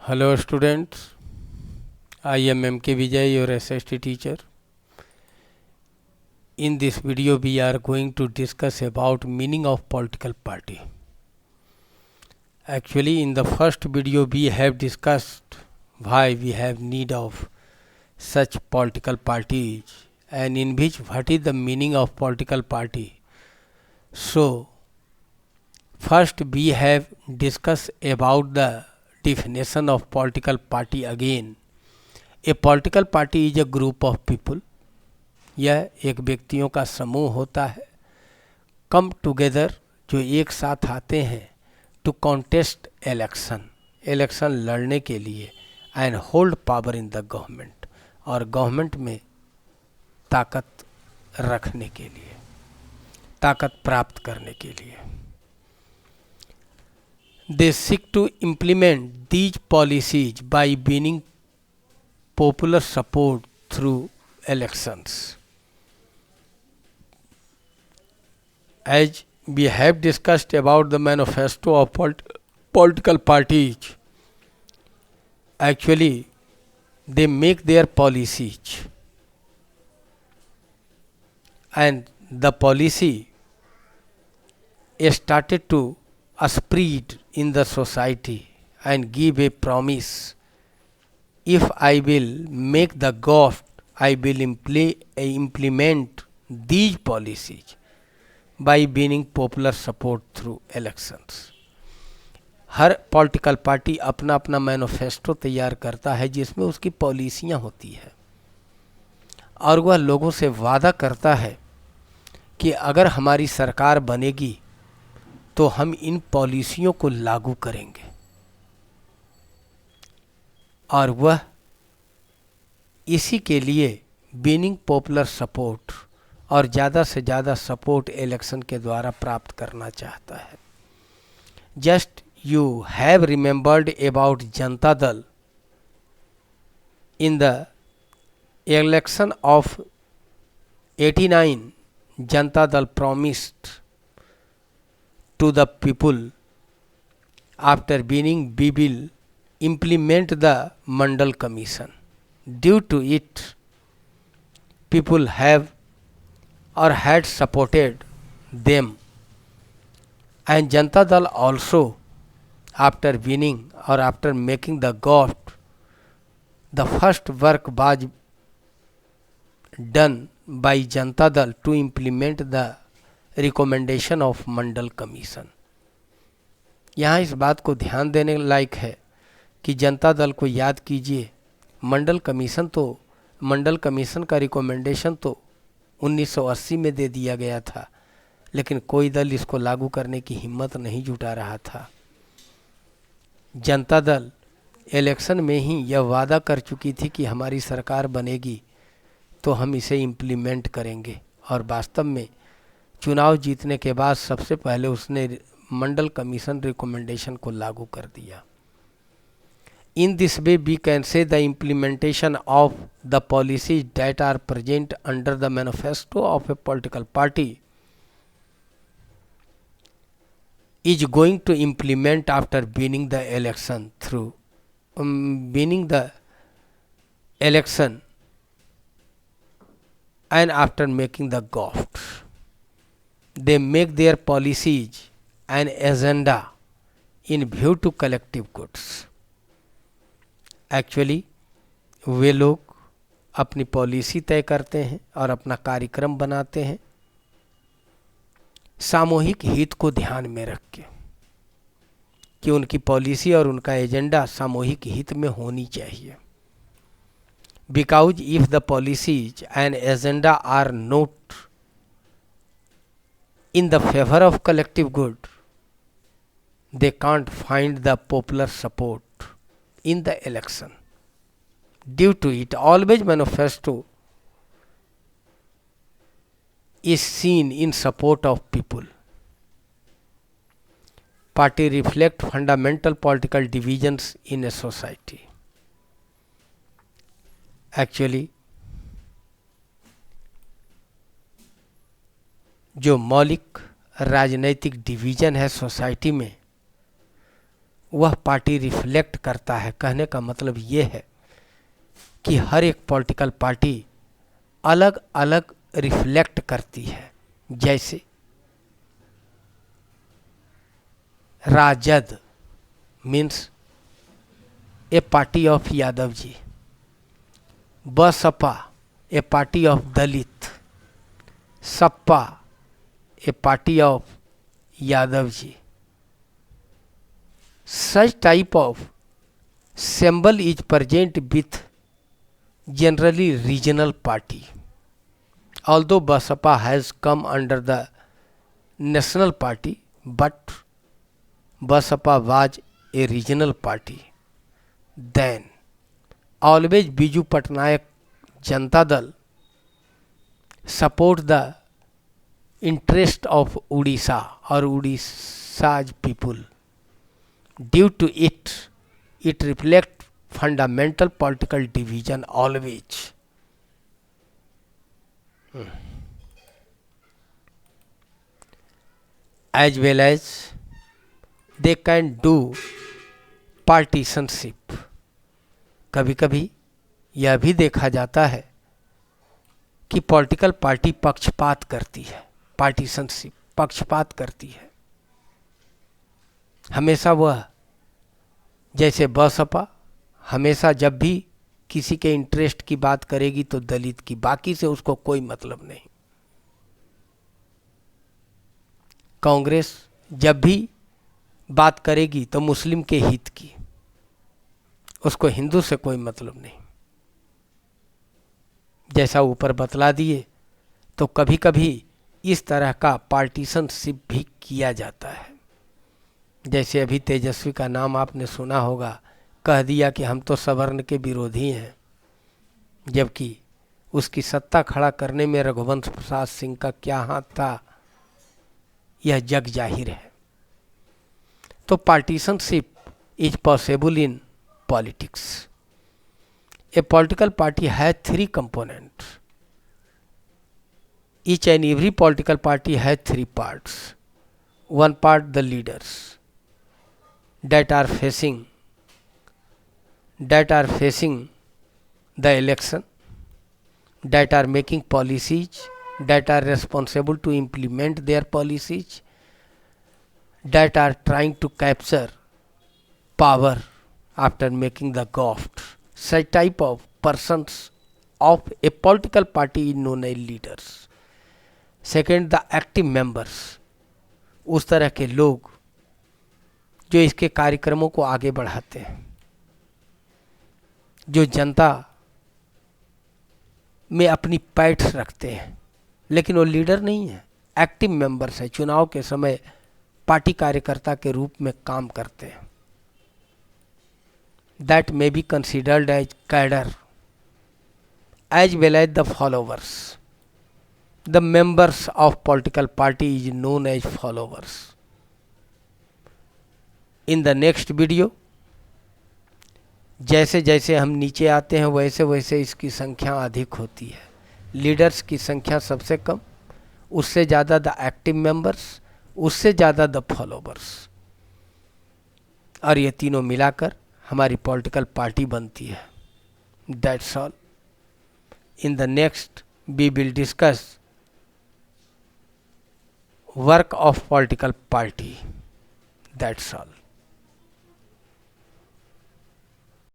Hello students, I am MK Vijay, your SST teacher. In this video we are going to discuss about meaning of political party. Actually in the first video we have discussed why we have need of such political parties and in which what is the meaning of political party. So first we have discussed about the definition of political party again. A political party is a group of people. यह एक व्यक्तियों का समूह होता है come together जो एक साथ आते हैं टू कॉन्टेस्ट इलेक्शन लड़ने के लिए and hold power in the government और गवर्नमेंट में ताकत रखने के लिए ताकत प्राप्त करने के लिए they seek to implement these policies by winning popular support through elections. As we have discussed about the manifesto of political parties, actually they make their policies and the policy started to spread in the society and give a promise. If I will make the government, I will implement these policies by winning popular support through elections. Her political party अपना अपना manifesto तैयार करता है जिसमें उसकी पॉलिसियां होती है और वह लोगों से वादा करता है कि अगर हमारी सरकार बनेगी तो हम इन पॉलिसियों को लागू करेंगे और वह इसी के लिए विनिंग पॉपुलर सपोर्ट और ज़्यादा से ज़्यादा सपोर्ट इलेक्शन के द्वारा प्राप्त करना चाहता है. Just you have remembered about Janata Dal in the election of 89. Janata Dal promised to the people after winning we will implement the Mandal Commission. Due to it, people have or had supported them, and Janata Dal also, after winning or after making the government, the first work was done by Janata Dal to implement the recommendation of Mandal Commission. यहाँ इस बात को ध्यान देने लायक है कि जनता दल को याद कीजिए मंडल कमीशन का रिकमेंडेशन तो 1980 में दे दिया गया था लेकिन कोई दल इसको लागू करने की हिम्मत नहीं जुटा रहा था. जनता दल इलेक्शन में ही यह वादा कर चुकी थी कि हमारी सरकार बनेगी तो हम इसे इम्प्लीमेंट करेंगे और वास्तव में चुनाव जीतने के बाद सबसे पहले उसने मंडल कमीशन रिकमेंडेशन को लागू कर दिया. In this way, we can say the implementation of the policies that are present under the manifesto of a political party is going to implement after winning the election through winning the election and after making the government. They make their policies and agenda in view to collective goods. Actually वे लोग अपनी policy तय करते हैं और अपना कार्यक्रम बनाते हैं सामूहिक हित को ध्यान में रख के कि उनकी पॉलिसी और उनका एजेंडा सामूहिक हित में होनी चाहिए. Because if the policies and agenda are not in the favour of collective good they can't find the popular support in the election. Due to it, always manifesto is seen in support of people. Party reflect fundamental political divisions in a society. Actually, जो मौलिक राजनैतिक division है society में वह party reflect करता है। कहने का मतलब ये है कि हर एक पॉलिटिकल पार्टी अलग अलग रिफ्लेक्ट करती है। जैसे RJD means a party of Yadav ji, BSP a party of Dalit, SP a party of Yadav ji. Such type of symbol is present with generally regional party. Although Basapa has come under the national party, but Basapa was a regional party. Then always Biju Patnaik Janata Dal support the interest of Odisha or Odisha's people. Due to it, it reflects fundamental political division always. As well as they can do partisanship. कभी कभी यह भी देखा जाता है कि political party पक्षपात करती है, पार्टीशनशिप पक्षपात करती है। हमेशा वह जैसे बसपा हमेशा जब भी किसी के इंटरेस्ट की बात करेगी तो दलित की, बाकी से उसको कोई मतलब नहीं। कांग्रेस जब भी बात करेगी तो मुस्लिम के हित की, उसको हिंदू से कोई मतलब नहीं। जैसा ऊपर बतला दिए, तो कभी कभी इस तरह का पार्टीशनशिप भी किया जाता है। जैसे अभी तेजस्वी का नाम आपने सुना होगा, कह दिया कि हम तो सवर्ण के विरोधी हैं, जबकि उसकी सत्ता खड़ा करने में रघुवंश प्रसाद सिंह का क्या हाथ था, यह जग जाहिर है। तो पार्टीशनशिप is possible in politics. A political party has 3 components. Each and every political party has 3 parts. One part the leaders that are facing the election, that are making policies, that are responsible to implement their policies, that are trying to capture power after making the graft. Such type of persons of a political party is known as leaders. Second, the active members, उस तरह के लोग जो इसके कार्यक्रमों को आगे बढ़ाते हैं, जो जनता में अपनी पैठ रखते हैं, लेकिन वो लीडर नहीं है, एक्टिव मेंबर्स है, चुनाव के समय पार्टी कार्यकर्ता के रूप में काम करते हैं। That may be considered as cadre as well as the followers. The members of political party is known as followers. In the next video, जैसे जैसे हम नीचे आते हैं वैसे वैसे इसकी संख्या अधिक होती है। लीडर्स की संख्या सबसे कम, उससे ज़्यादा द एक्टिव मेंबर्स, उससे ज़्यादा द फॉलोवर्स, और ये तीनों मिलाकर हमारी पॉलिटिकल पार्टी बनती है। That's all. In the next we will discuss work of political party. That's all.